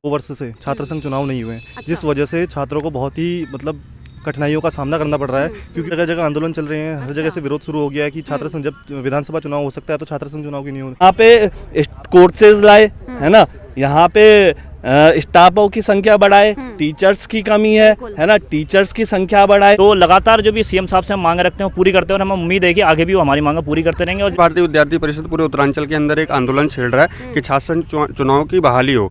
2 वर्ष से छात्र संघ चुनाव नहीं हुए हैं, जिस वजह से छात्रों को बहुत ही मतलब कठिनाइयों का सामना करना पड़ रहा है, क्योंकि जगह जगह आंदोलन चल रहे हैं। हर जगह से विरोध शुरू हो गया है कि छात्र संघ, जब विधानसभा चुनाव हो सकता है तो छात्र संघ चुनाव क्यों नहीं हो रहा। यहाँ पे कोर्सेज लाए है ना, यहाँ पे स्टाफों की संख्या बढ़ाए, टीचर्स की कमी है ना, टीचर्स की संख्या बढ़ाए। तो लगातार जो भी सीएम साहब से हम मांग रखते हैं पूरी करते हैं, और हमें उम्मीद है कि आगे भी वो हमारी मांग पूरी करते रहेंगे। और भारतीय विद्यार्थी परिषद पूरे उत्तरांचल के अंदर एक आंदोलन छेड़ रहा है कि छात्र संघ चुनाव की बहाली हो।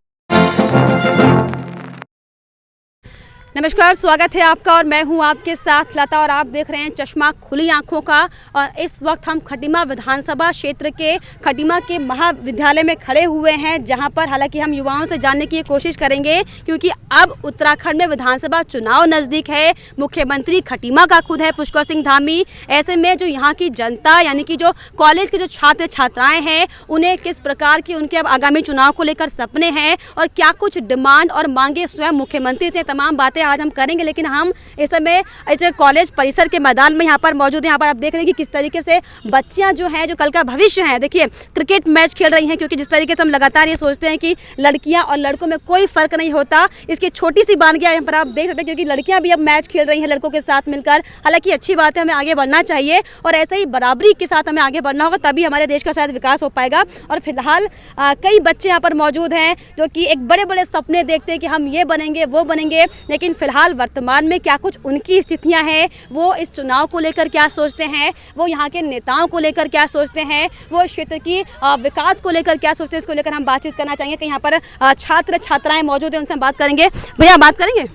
नमस्कार, स्वागत है आपका और मैं हूं आपके साथ लता और आप देख रहे हैं चश्मा खुली आंखों का। और इस वक्त हम खटीमा विधानसभा क्षेत्र के खटीमा के महाविद्यालय में खड़े हुए हैं, जहां पर हालांकि हम युवाओं से जानने की कोशिश करेंगे, क्योंकि अब उत्तराखंड में विधानसभा चुनाव नज़दीक है। मुख्यमंत्री खटीमा का खुद है पुष्कर सिंह धामी। ऐसे में जो यहाँ की जनता यानी कि जो कॉलेज के जो छात्र छात्राएँ हैं, उन्हें किस प्रकार की उनके अब आगामी चुनाव को लेकर सपने हैं और क्या कुछ डिमांड और मांगे स्वयं मुख्यमंत्री से, तमाम बातें आज हम करेंगे। लेकिन हम इस समय ऐसे कॉलेज परिसर के मैदान में यहाँ पर मौजूद हैं। यहाँ पर आप देख रहे हैं कि किस तरीके से बच्चियाँ जो हैं, जो कल का भविष्य है, देखिए क्रिकेट मैच खेल रही हैं, क्योंकि जिस तरीके से हम लगातार ये सोचते हैं कि लड़कियाँ और लड़कों में कोई फर्क नहीं होता, इसकी छोटी सी बानगियाँ यहाँ पर आप देख सकते हैं, क्योंकि लड़कियाँ भी अब मैच खेल रही हैं लड़कों के साथ मिलकर। हालांकि अच्छी बात है, हमें आगे बढ़ना चाहिए और ऐसे ही बराबरी के साथ हमें आगे बढ़ना होगा, तभी हमारे देश का शायद विकास हो पाएगा। और फिलहाल कई बच्चे यहाँ पर मौजूद हैं जो कि एक बड़े बड़े सपने देखते हैं कि हम ये बनेंगे वो बनेंगे, लेकिन फिलहाल वर्तमान में क्या कुछ उनकी स्थितियां हैं, वो इस चुनाव को लेकर क्या सोचते हैं, वो यहाँ के नेताओं को लेकर क्या सोचते हैं, वो क्षेत्र की विकास को लेकर क्या सोचते हैं, इसको लेकर हम बातचीत करना चाहेंगे। कि यहाँ पर छात्र छात्राएं मौजूद हैं, उनसे हम बात करेंगे। भैया बात करेंगे,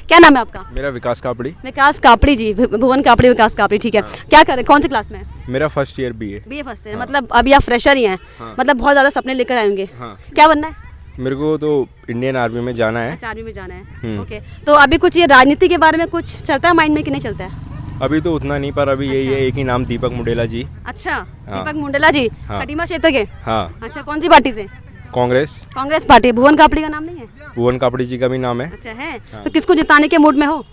क्या नाम है आपका? मेरा विकास कापड़ी। विकास कापड़ी जी, भुवन कापड़ी, विकास कापड़ी, ठीक है। क्या कर रहे हैं, कौन सी क्लास में है? मेरा first year BA first year. मतलब अभी आप फ्रेशर ही हैं। मतलब बहुत ज़्यादा सपने लेकर आए होंगे। क्या बनना है? मेरे को तो इंडियन आर्मी में जाना है। अच्छा, आर्मी में जाना है, ओके। तो अभी कुछ ये राजनीति के बारे में कुछ चलता है माइंड में कि नहीं चलता है? अभी तो उतना नहीं, पर अभी यही है, एक ही नाम दीपक मुंडेला जी। अच्छा, दीपक मुंडेला जी, खटीमा क्षेत्र के। हाँ। अच्छा, कौन सी पार्टी से? कांग्रेस पार्टी। भुवन कापड़ी का नाम नहीं है? भुवन कापड़ी जी का भी नाम है। अच्छा है। तो किसको जिताने के मूड में हो?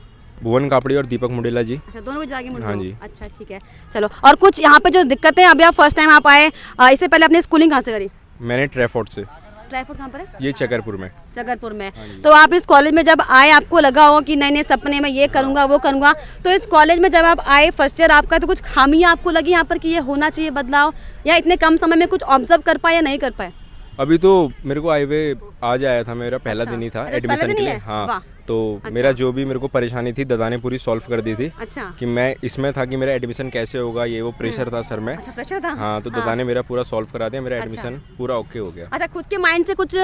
भुवन कापड़ी और दीपक मुंडेला जी। अच्छा, दोनों को जाके मूड में? हाँ जी। अच्छा, ठीक है, चलो। और कुछ यहाँ पे जो दिक्कतें, अभी आप फर्स्ट टाइम आप आए, इससे पहले आपने स्कूलिंग कहाँ से करी? मैंने ट्रैफोर्ड से। ट्रैफोर्ड कहाँ पर है? ये चकरपुर में। चकरपुर में। तो आप इस कॉलेज में जब आए, आपको लगा हो कि नए नए सपने में ये करूँगा वो करूँगा, तो इस कॉलेज में जब आप आए फर्स्ट ईयर आपका, तो कुछ खामियाँ आपको लगी यहाँ पर कि ये होना चाहिए बदलाव, या इतने कम समय में कुछ ऑब्जर्व कर पाए या नहीं कर पाए? अभी तो मेरे को हाईवे आज आया था, मेरा पहला दिन ही था एडमिशन के लिए। हाँ, तो मेरा जो भी मेरे को परेशानी थी दादा ने पूरी सॉल्व कर दी थी। अच्छा। कि मैं इसमें था कि मेरा एडमिशन कैसे होगा, ये वो प्रेशर था सर में। अच्छा, प्रेशर था। हाँ, तो दादा ने मेरा पूरा सॉल्व करा दिया, मेरा एडमिशन पूरा ओके हो गया। अच्छा, खुद के माइंड से कुछ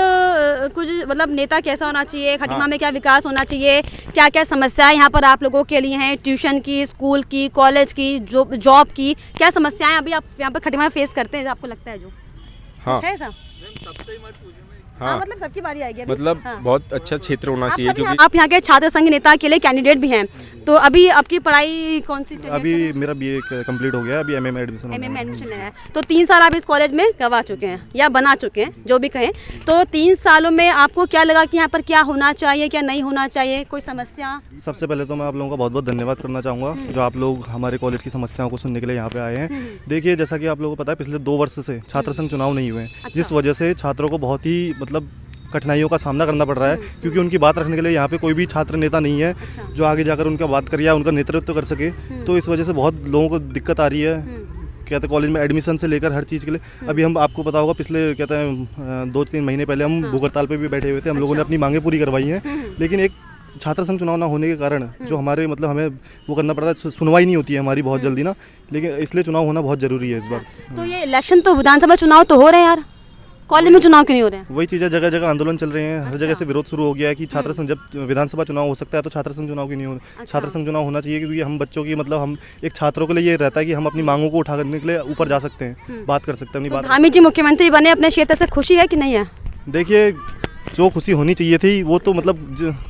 मतलब नेता कैसा होना चाहिए, खटीमा में क्या विकास होना चाहिए, क्या क्या समस्याएं यहाँ पर आप लोगों के लिए हैं, ट्यूशन की, स्कूल की, कॉलेज की, जॉब की, क्या समस्याएं अभी आप यहाँ पर खटीमा में फेस करते हैं, आपको लगता है जो? हाँ, है ऐसा? हाँ, मतलब सबकी बारी आएगी। मतलब बहुत अच्छा क्षेत्र होना चाहिए, क्योंकि आप यहाँ के छात्र संघ नेता के लिए कैंडिडेट भी हैं। तो अभी आपकी पढ़ाई कौन सी चल रही है? अभी मेरा बीए कंप्लीट हो गया, अभी एमए में एडमिशन लेना है। तो 3 साल आप इस कॉलेज में गवा चुके हैं या बना चुके हैं, जो भी कहें। तो 3 सालों में आपको क्या लगा कि यहाँ पर क्या होना चाहिए, क्या नहीं होना चाहिए, कोई समस्या? सबसे पहले तो मैं आप लोगों का बहुत बहुत धन्यवाद करना चाहूँगा, जो आप लोग हमारे कॉलेज की समस्याओं को सुनने के लिए यहाँ पे आए हैं। देखिए, जैसा कि आप लोगों को पता है, पिछले 2 वर्ष से छात्र संघ चुनाव नहीं हुए, जिस वजह से छात्रों को बहुत ही मतलब कठिनाइयों का सामना करना पड़ रहा है, क्योंकि उनकी बात रखने के लिए यहाँ पे कोई भी छात्र नेता नहीं है जो आगे जाकर उनका बात करे या उनका नेतृत्व कर सके। तो इस वजह से बहुत लोगों को दिक्कत आ रही है, कहते हैं कॉलेज में एडमिशन से लेकर हर चीज़ के लिए। अभी हम, आपको पता होगा, पिछले कहते हैं 2-3 महीने पहले हम भूख हड़ताल पे भी बैठे हुए थे, हम लोगों ने अपनी मांगें पूरी करवाई हैं, लेकिन एक छात्र संघ चुनाव ना होने के कारण जो हमारे मतलब हमें वो करना पड़ रहा है, सुनवाई नहीं होती है हमारी बहुत जल्दी ना, लेकिन इसलिए चुनाव होना बहुत ज़रूरी है इस बार। तो ये इलेक्शन तो विधानसभा चुनाव तो हो रहे हैं यार, कॉलेज में चुनाव क्यों नहीं हो रहे हैं? वही चीज़ है, जगह जगह आंदोलन चल रहे हैं। हर जगह से विरोध शुरू हो गया है कि छात्र संघ, जब विधानसभा चुनाव हो सकता है तो छात्र संघ चुनाव क्यों नहीं हो रहा। छात्र संघ चुनाव होना चाहिए, क्योंकि हम बच्चों की मतलब हम एक छात्रों के लिए ये रहता है कि हम अपनी मांगों को उठा करने के लिए ऊपर जा सकते हैं, बात कर सकते हैं अपनी बात। धामी जी मुख्यमंत्री बने, अपने क्षेत्र से खुशी है कि नहीं है? देखिए, जो खुशी होनी चाहिए थी वो तो मतलब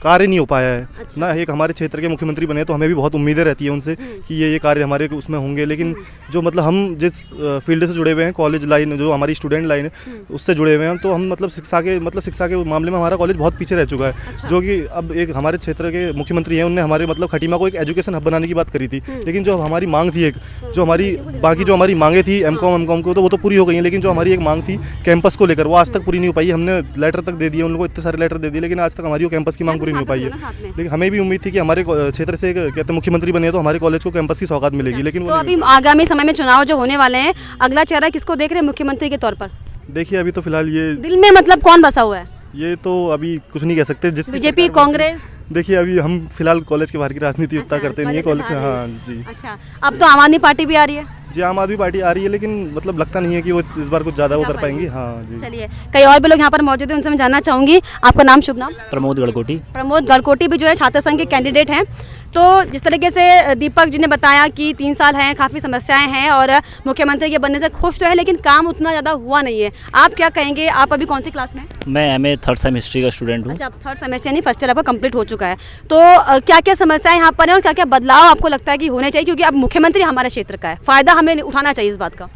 कार्य नहीं हो पाया है। अच्छा। ना, एक हमारे क्षेत्र के मुख्यमंत्री बने तो हमें भी बहुत उम्मीदें रहती है उनसे कि ये कार्य हमारे उसमें होंगे, लेकिन जो मतलब हम जिस फील्ड से जुड़े हुए हैं, कॉलेज लाइन जो हमारी स्टूडेंट लाइन है उससे जुड़े हुए हैं, तो हम मतलब शिक्षा के मामले में हमारा कॉलेज बहुत पीछे रह चुका है। अच्छा। जो कि अब एक हमारे क्षेत्र के मुख्यमंत्री हैं, उन्होंने हमारे मतलब खटीमा को एक एजुकेशन हब बनाने की बात करी थी, लेकिन जो हमारी मांग थी, एक जो हमारी बाकी जो हमारी मांगे थी एमकॉम को, तो वो तो पूरी हो गई हैं, लेकिन जो हमारी एक मांग थी कैंपस को लेकर, वो आज तक पूरी नहीं हो पाई। हमने लेटर तक दे दिया दिए, उन लोगों को इतने सारे लेटर दे दिए, लेकिन आज तक हमारी वो कैंपस की मांग पूरी नहीं हो पाई है। लेकिन हमें भी उम्मीद थी कि हमारे क्षेत्र से कहते हैं मुख्यमंत्री बने तो हमारे कॉलेज को कैंपस की सौगात मिलेगी, लेकिन तो अभी आगामी समय में चुनाव जो होने वाले हैं, अगला चेहरा किसको देख रहे हैं मुख्यमंत्री के तौर पर? देखिए अभी तो फिलहाल ये दिल में मतलब कौन बसा हुआ है? ये तो अभी कुछ नहीं कह सकते। जिस बीजेपी, कांग्रेस? देखिए अभी हम फिलहाल कॉलेज के बाहर की राजनीति उतना करते नहीं है कॉलेज से। हाँ जी। अच्छा, अब तो आम आदमी पार्टी भी आ रही है। जी आम आदमी पार्टी आ रही है, लेकिन मतलब लगता नहीं है कि वो इस बार कुछ ज़्यादा वो कर पाएंगी। हाँ जी। चलिए, कई और भी लोग यहाँ पर मौजूद हैं, उनसे मैं जानना चाहूँगी। आपका नाम, शुभ नाम? प्रमोद गढ़कोटी। प्रमोद गढ़कोटी भी जो है छात्र संघ के कैंडिडेट हैं। तो जिस तरीके से दीपक जी ने बताया कि 3 साल हैं, काफ़ी समस्याएं हैं और मुख्यमंत्री के बनने से खुश तो है, लेकिन काम उतना ज़्यादा हुआ नहीं है। आप क्या कहेंगे? आप अभी कौन सी क्लास में? मैं MA 3rd सेम हिस्ट्री का स्टूडेंट हूँ। अच्छा, आप 3rd सेमेस्टर यानी फर्स्ट ईयर आपका कंप्लीट हो चुका है। तो क्या क्या समस्याएं यहाँ पर हैं और क्या क्या बदलाव आपको लगता है कि होने चाहिए, क्योंकि अब मुख्यमंत्री हमारे क्षेत्र का है, फ़ायदा हमें उठाना चाहिए इस बात का?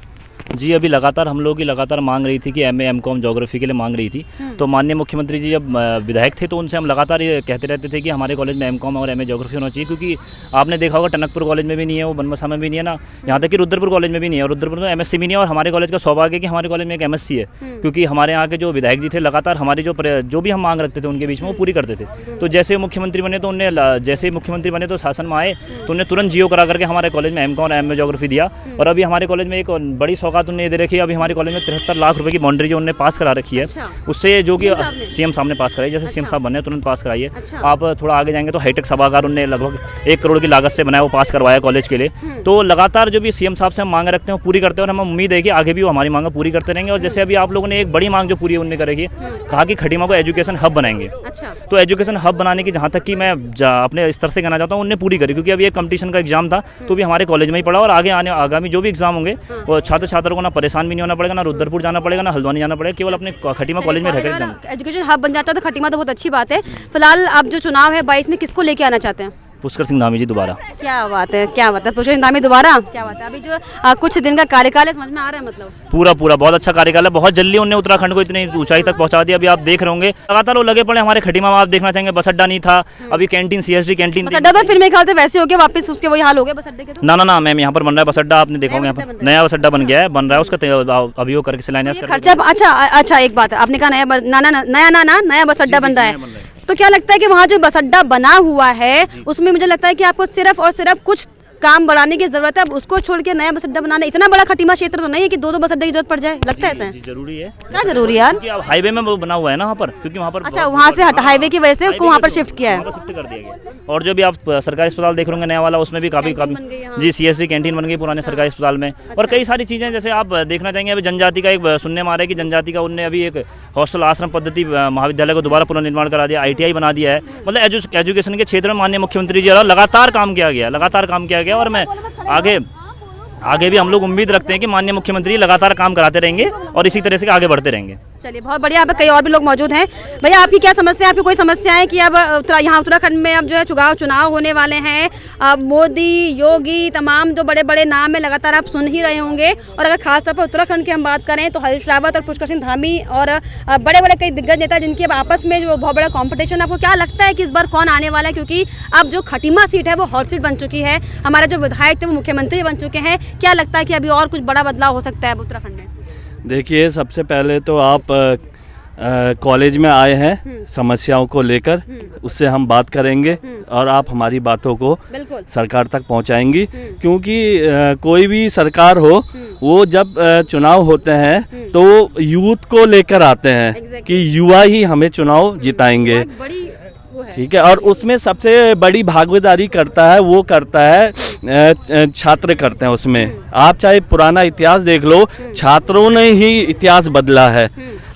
जी, अभी लगातार हम लोग की लगातार मांग रही थी कि MA MCOM ज्योग्राफी के लिए मांग रही थी। तो माननीय मुख्यमंत्री जी जब विधायक थे तो उनसे हम लगातार ये कहते रहते थे कि हमारे कॉलेज में MCOM और MA ज्योग्राफी होना चाहिए, क्योंकि आपने देखा होगा टनकपुर कॉलेज में भी नहीं है, वो बनबसा में भी नहीं है ना, यहाँ तक कि रुद्रपुर कॉलेज में भी नहीं है, और रुद्रपुर में MSc भी नहीं है। और हमारे कॉलेज का सौभाग्य है कि हमारे कॉलेज में एक MSc है, क्योंकि हमारे यहाँ के जो विधायक जी थे लगातार हमारी जो भी हम मांग रखते थे उनके बीच में वो पूरी करते थे। तो जैसे मुख्यमंत्री बने तो उनने शासन में आए तो उन्हें तुरंत जियो करा करके हमारे कॉलेज में MCOM और MA ज्योग्राफी दिया। और अभी हमारे कॉलेज में एक बड़ी सौगात उन्हें दे रखी है। अभी हमारे कॉलेज में 73 लाख रुपए की बाउंड्री जो उन्होंने पास करा रखी है। अच्छा। उससे जो कि CM साहब ने पास कराई, जैसे CM साहब बने तुरंत पास कराइए। अच्छा। आप थोड़ा आगे जाएंगे तो हाईटेक सभागार उन्होंने लगभग 1 करोड़ की लागत से बनाया, वो पास करवाया कॉलेज के लिए। तो लगातार जो भी CM साहब से हम मांग रखते हैं वो पूरी करते हैं और हमें उम्मीद है कि आगे भी वो हमारी मांग पूरी करते रहेंगे। और जैसे अभी आप लोगों ने एक बड़ी मांग जो पूरी उन्होंने करेगी, कहा कि खटीमा को एजुकेशन हब बनाएंगे। अच्छा। तो एजुकेशन हब बनाने की जहाँ तक कि मैं अपने स्तर से कहना चाहता हूँ उन्होंने पूरी करी, क्योंकि अभी एक कंपटीशन का एग्जाम था तो भी हमारे कॉलेज में ही पड़ा। और आगामी जो भी एग्जाम होंगे वो छात्रों को ना परेशान भी नहीं होना पड़ेगा, ना रुद्रपुर जाना पड़ेगा, ना हल्द्वानी जाना पड़ेगा, केवल अपने खटीमा कॉलेज में रहकर एग्जाम। एजुकेशन हब बन जाता है तो खटीमा तो बहुत अच्छी बात है। फिलहाल अब जो चुनाव है 22 में, किसको लेके आना चाहते हैं? पुष्कर सिंह धामी जी दोबारा। क्या बात है, क्या बात है, पुष्कर सिंह धामी दोबारा, क्या बात है। अभी जो कुछ दिन का कार्यकाल है, समझ में आ रहा है मतलब? पूरा बहुत अच्छा कार्यकाल है। बहुत जल्दी उन्होंने उत्तराखंड को इतनी ऊंचाई तक पहुंचा दिया। अभी आप देख रहे होंगे लगातार वो लगे पड़े हमारे खटीमा में। आप देखना चाहेंगे बस अड्डा नहीं था, अभी कैंटीन CSD कैंटीन। बस अड्डा तो फिर मेरे ख्याल से वैसे हो गया, वापस उसके वही हाल हो गया बस अड्डे के। तो ना मैम, यहाँ पर बन रहा है बस अड्डा, आपने देखा होगा, यहाँ पर नया बस अड्डा बन गया है, बन रहा है उसका अभी वो करके शिलान्यास कर खर्चा। अच्छा एक बात है, आपने कहा नया बस अड्डा बन रहा है, तो क्या लगता है कि वहाँ जो बस अड्डा बना हुआ है उसमें मुझे लगता है कि आपको सिर्फ और सिर्फ कुछ काम बढ़ाने की जरूरत है। अब उसको छोड़ के नया बस अड्डा बनाना, इतना बड़ा खटीमा क्षेत्र तो नहीं है कि 2 बस अड्डे की जरूरत पड़ जाए, लगता है ऐसा? जरूरी है। क्या जरूरी है यार? क्योंकि अब हाईवे में वो बना हुआ है ना वहाँ पर, क्योंकि वहाँ पर अच्छा, वहाँ से हाईवे की वजह से उसको वहाँ पर शिफ्ट किया है, शिफ्ट कर दिया गया। और जो भी आप सरकारी अस्पताल देख रहे होंगे नया वाला, उसमें भी काफी जी CSD कैंटीन बन गई पुराने सरकारी अस्पताल में। और कई सारी चीजें जैसे आप देखना चाहेंगे, अभी जनजाति का एक सुनने में आ रहा है कि जनजाति का उनने अभी एक हॉस्टल आश्रम पद्धति महाविद्यालय को दोबारा पुनर्निर्माण करा दिया, ITI बना दिया है। मतलब एजुकेशन के क्षेत्र में माननीय मुख्यमंत्री जी द्वारा लगातार काम किया गया। और मैं आगे भी हम लोग उम्मीद रखते हैं कि माननीय मुख्यमंत्री लगातार काम कराते रहेंगे और इसी तरह से आगे बढ़ते रहेंगे। चलिए, बहुत बढ़िया। यहाँ पे कई और भी लोग मौजूद हैं। भैया, आपकी क्या समस्या है? आपकी कोई समस्या है कि अब यहाँ उत्तराखंड में अब जो है चुनाव होने वाले हैं, अब मोदी, योगी, तमाम जो बड़े बड़े नाम है लगातार आप सुन ही रहे होंगे। और अगर खासतौर पर उत्तराखंड की हम बात करें तो हरीश रावत और पुष्कर सिंह धामी और बड़े बड़े कई दिग्गज नेता जिनके आपस में जो बहुत बड़ा कॉम्पिटिशन, आपको क्या लगता है कि इस बार कौन आने वाला है? क्योंकि अब जो खटीमा सीट है वो हॉट सीट बन चुकी है, हमारे जो विधायक थे वो मुख्यमंत्री बन चुके हैं। क्या लगता है कि अभी और कुछ बड़ा बदलाव हो सकता है उत्तराखंड में? देखिए, सबसे पहले तो आप कॉलेज में आए हैं समस्याओं को लेकर, उससे हम बात करेंगे और आप हमारी बातों को सरकार तक पहुंचाएंगी। क्योंकि कोई भी सरकार हो, वो जब चुनाव होते हैं तो यूथ को लेकर आते हैं कि युवा ही हमें चुनाव जिताएंगे, ठीक है। और उसमें सबसे बड़ी भागीदारी करता है छात्र करते हैं उसमें। आप चाहे पुराना इतिहास देख लो, छात्रों ने ही इतिहास बदला है।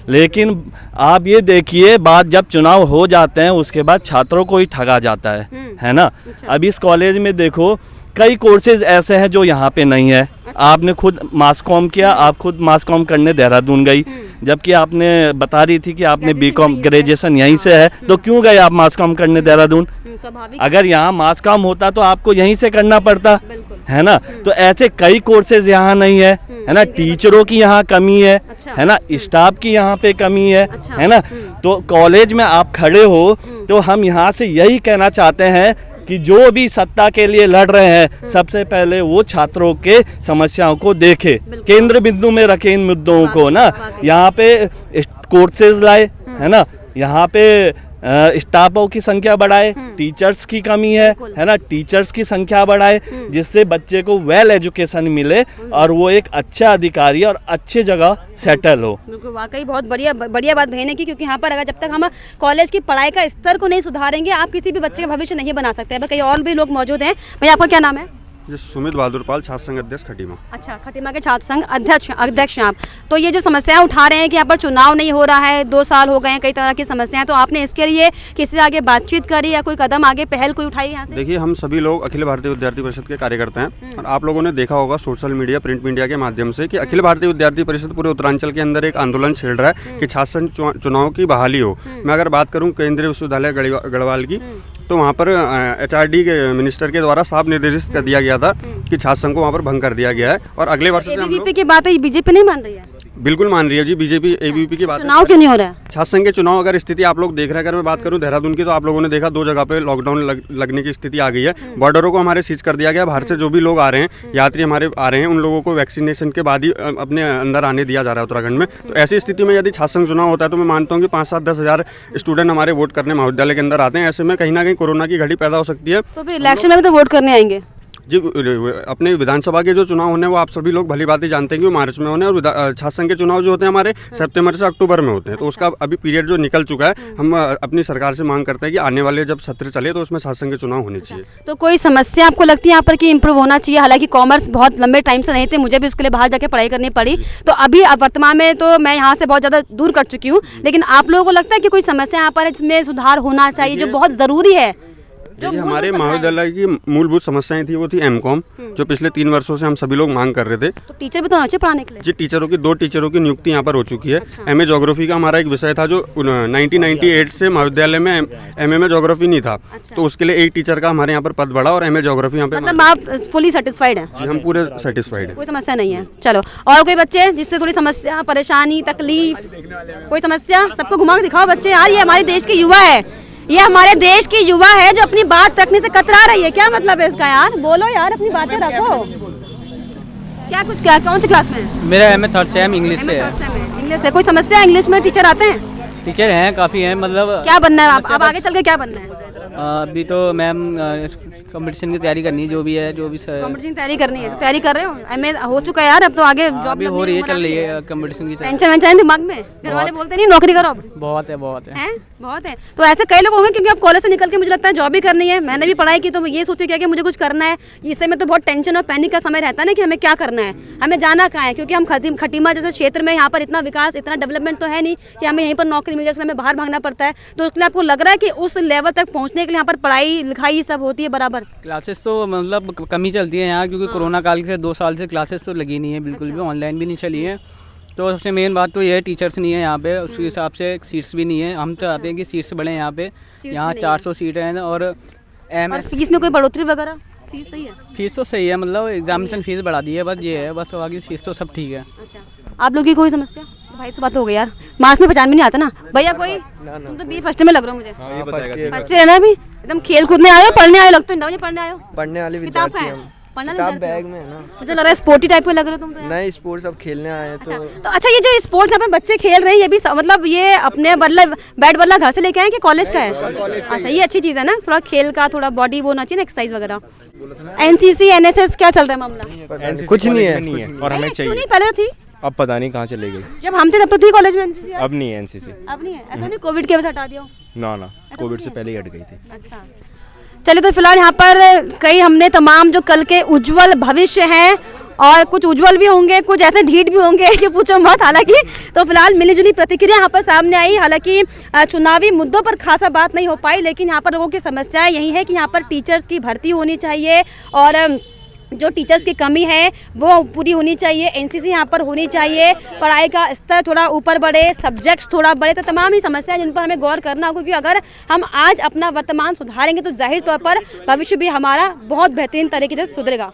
लेकिन आप ये देखिए, बात जब चुनाव हो जाते हैं उसके बाद छात्रों को ही ठगा जाता है ना। अब इस कॉलेज में देखो, कई कोर्सेज ऐसे हैं जो यहाँ पे नहीं है। आपने खुद मास कॉम किया, आप खुद मास कॉम करने देहरादून गई, जबकि आपने बता रही थी कि आपने BCom ग्रेजुएशन यहीं से है, तो क्यों गए आप मास कॉम करने देहरादून? अगर यहाँ मास कॉम होता तो आपको यहीं से करना पड़ता, है ना। तो ऐसे कई कोर्सेज यहाँ नहीं है ना। टीचरों की यहाँ कमी है ना, स्टाफ की यहाँ पे कमी है ना। तो कॉलेज में आप खड़े हो तो हम यहाँ से यही कहना चाहते हैं कि जो भी सत्ता के लिए लड़ रहे हैं, सबसे पहले वो छात्रों के समस्याओं को देखे, केंद्र बिंदु में रखे इन मुद्दों को ना। यहाँ पे कोर्सेज लाए, है ना, यहाँ पे स्टाफों की संख्या बढ़ाए, टीचर्स की कमी है ना, टीचर्स की संख्या बढ़ाए जिससे बच्चे को वेल एजुकेशन मिले और वो एक अच्छा अधिकारी और अच्छे जगह सेटल हो। बिल्कुल, वाकई बहुत बढ़िया बात बहन ने की, क्योंकि यहाँ पर अगर जब तक हम कॉलेज की पढ़ाई का स्तर को नहीं सुधारेंगे आप किसी भी बच्चे का भविष्य नहीं बना सकते। अब कई और भी लोग मौजूद हैं। भैया आपका क्या नाम है? जी सुमित बहादुर पाल, छात्र संघ अध्यक्ष खटीमा। अच्छा, खटीमा के छात्र संघ अध्यक्ष हैं आप। तो ये जो समस्याएं उठा रहे हैं कि यहाँ पर चुनाव नहीं हो रहा है, 2 साल हो गए हैं, कई तरह की समस्याएं, तो आपने इसके लिए किसी से आगे बातचीत करी या कोई कदम आगे पहल कोई उठाई यहाँ से? देखिए, हम सभी लोग अखिल भारतीय विद्यार्थी परिषद के कार्यकर्ता हैं और आप लोगों ने देखा होगा सोशल मीडिया, प्रिंट मीडिया के माध्यम से कि अखिल भारतीय विद्यार्थी परिषद पूरे उत्तरांचल के अंदर एक आंदोलन छेड़ रहा है कि छात्र संघ चुनाव की बहाली हो। मैं अगर बात करूँ केंद्रीय विश्वविद्यालय गढ़वाल की, तो वहाँ पर HRD के मिनिस्टर के द्वारा साफ निर्देशित कर दिया गया था कि छात्र संघ को वहाँ पर भंग कर दिया गया है और अगले वर्ष से हम लोग ABVP की बात है, बीजेपी नहीं मान रही है? बिल्कुल मान रही है जी, बीजेपी ABVP की बात। चुनाव क्यों नहीं हो रहा है? छात्र संघ के चुनाव अगर स्थिति आप लोग देख रहे हैं, अगर मैं बात करूं देहरादून की, तो आप लोगों ने देखा 2 जगह पे लॉकडाउन लगने की स्थिति आ गई है। बॉर्डरों को हमारे सीज कर दिया गया, बाहर से जो भी लोग आ रहे हैं, यात्री हमारे आ रहे हैं, उन लोगों को वैक्सीनेशन के बाद ही अपने अंदर आने दिया जा रहा है उत्तराखंड में। तो ऐसी स्थिति में यदि छात्र संघ चुनाव होता है तो मैं मानता हूँ कि 5-7-10 हज़ार स्टूडेंट हमारे वोट करने महाविद्यालय के अंदर आते हैं। ऐसे में कहीं ना कहीं कोरोना की घड़ी पैदा हो सकती है। तो फिर इलेक्शन में भी तो वोट करने आएंगे जी। अपने विधानसभा के जो चुनाव होने हैं वो आप सभी लोग भली बात ही जानते हैं कि वो मार्च में होने हैं, और छात्र संघ के चुनाव जो होते हैं हमारे सितंबर से अक्टूबर में होते हैं। तो उसका अभी पीरियड जो निकल चुका है, हम अपनी सरकार से मांग करते हैं कि आने वाले जब सत्र चले तो उसमें छात्र संघ के चुनाव होने चाहिए। तो कोई समस्या आपको लगती है यहाँ पर कि इम्प्रूव होना चाहिए? हालांकि कॉमर्स बहुत लंबे टाइम से नहीं थे, मुझे भी उसके लिए बाहर जाके पढ़ाई करनी पड़ी, तो अभी वर्तमान में तो मैं यहाँ से बहुत ज़्यादा दूर कर चुकी हूँ, लेकिन आप लोगों को लगता है कि कोई समस्या यहाँ पर इसमें सुधार होना चाहिए जो बहुत ज़रूरी है? जो हमारे महाविद्यालय की मूलभूत समस्याएं थी वो थी MCOM, जो पिछले 3 वर्षों से हम सभी लोग मांग कर रहे थे। तो टीचर भी तो होना चाहिए पढ़ाने के लिए? जी, टीचरों की 2 टीचरों की नियुक्ति यहाँ पर हो चुकी है। MA ज्योग्राफी का हमारा एक विषय था जो 1998 से महाविद्यालय में MA में ज्योग्राफी नहीं था, तो उसके लिए एक टीचर का हमारे यहाँ पर पद बढ़ा और MA ज्योग्राफी यहाँ पे। मतलब आप फुली सेटिस्फाइड हैं? जी, हम पूरे सेटिस्फाइड हैं, कोई समस्या नहीं है। चलो, और कोई बच्चे जिससे थोड़ी समस्या, परेशानी, तकलीफ, कोई समस्या? सबको घुमा के दिखाओ बच्चे, यार ये हमारे देश के युवा है, ये हमारे देश की युवा है जो अपनी बात रखने से कतरा रही है। क्या मतलब है इसका? यार बोलो यार, अपनी बातें रखो। क्या कौन सी क्लास में है? मेरा MA 3rd सेम इंग्लिश से है। इंग्लिश से। कोई समस्या? इंग्लिश में टीचर आते हैं? टीचर हैं, काफ़ी हैं। मतलब क्या बनना है आप? अब आगे चल के क्या बनना है? अभी तो मैम कंपटीशन की तैयारी करनी है, जो भी है, जो भी कंपटीशन की तैयारी करनी है। तो तैयारी कर रहे हो? MA हो चुका है यार, अब तो आगे जॉब अभी हो रही है, चल रही है कंपटीशन की तैयारी। टेंशन वेंशन दिमाग में? घर वाले बोलते नहीं नौकरी करो? अब बहुत है बहुत है। तो ऐसे कई लोग होंगे, क्योंकि अब कॉलेज से निकल के मुझे लगता है जॉब भी करनी है। मैंने भी पढ़ाई की तो ये सोचे क्या कि मुझे कुछ करना है। इस समय तो बहुत टेंशन और पैनिक का समय रहता है ना कि हमें क्या करना है, हमें जाना कहाँ है, क्योंकि हम खटीमा जैसे क्षेत्र में यहाँ पर इतना विकास, इतना डेवलपमेंट तो है नहीं कि हमें यहीं पर नौकरी मिल जाए, इसलिए हमें बाहर भागना पड़ता है। तो उसके लिए आपको लग रहा है कि उस लेवल तक पहुँचने के लिए यहाँ पर पढ़ाई लिखाई सब होती है बराबर? क्लासेस तो मतलब कमी चलती है यहाँ, क्योंकि कोरोना काल से 2 साल से क्लासेस तो लगी नहीं है बिल्कुल भी, ऑनलाइन भी नहीं चली है। तो सबसे मेन बात तो ये है, टीचर्स नहीं है यहाँ पे, उसके हिसाब से सीट्स भी नहीं है। हम चाहते हैं कि सीट्स बढ़े यहाँ पे। यहाँ 400 सीट हैं और फीस में कोई बढ़ोतरी वगैरह? फीस सही है? फीस तो सही है, मतलब एग्जामिनेशन फीस बढ़ा दी है, बस ये है, बस बाकी फीस तो सब ठीक है। अच्छा, आप लोग की कोई समस्या? तो भाई से बात हो गई यार, मास्क में पहचान भी नहीं आता ना भैया कोई? तुम तो बी फर्स्ट में लग रहे हो मुझे। फर्स्ट है ना? अभी एकदम खेल कूदने आए हो, पढ़ने आए लगते हो? पढ़ने आए हो? पढ़ने वाले किताब विद्यार्थी है? हम। पढ़ना किताब विद्यार्थी बैग हो? में है ना। मुझे लग रहा है स्पोर्टी टाइप के लग रहे हो तुम तो यार। नहीं, स्पोर्ट्स सब खेलने आए हैं तो अच्छा ये जो स्पोर्ट्स यहाँ पे बच्चे खेल रहे हैं, ये भी मतलब ये अपने बैट बल्ला घर से लेके आए कि कॉलेज का है? अच्छा, ये अच्छी चीज़ है ना, थोड़ा खेल का थोड़ा बॉडी वो होना चाहिए ना, एक्सरसाइज वगैरह। NCC NSS क्या चल रहा है मामला? कुछ नहीं है और हमें क्यों नहीं? पहले थी, अब पता नहीं कहाँ चले गई। जब हम थे तब तो थी कॉलेज में NCC। अब नहीं है NCC। अब नहीं है? ऐसा नहीं कोविड की वजह से हटा दिया? ना, कोविड से पहले ही हट गई थी। अच्छा, चलिए, तो फिलहाल यहाँ पर कई हमने तमाम जो कल के उज्जवल भविष्य हैं, और कुछ उज्जवल भी होंगे, कुछ ऐसे ढीठ भी होंगे कि पूछो मत। हालांकि तो फिलहाल मिलीजुली प्रतिक्रिया यहाँ पर सामने आई। हालांकि चुनावी मुद्दों पर खासा बात नहीं हो पाई, लेकिन यहाँ पर लोगों की समस्या यही है कि यहाँ पर टीचर्स की भर्ती होनी चाहिए, और जो टीचर्स की कमी है वो पूरी होनी चाहिए। NCC यहाँ पर होनी चाहिए, पढ़ाई का स्तर थोड़ा ऊपर बढ़े, सब्जेक्ट्स थोड़ा बढ़े। तो तमाम ही समस्याएं जिन पर हमें गौर करना होगा, क्योंकि अगर हम आज अपना वर्तमान सुधारेंगे तो जाहिर तौर पर भविष्य भी हमारा बहुत बेहतरीन तरीके से सुधरेगा।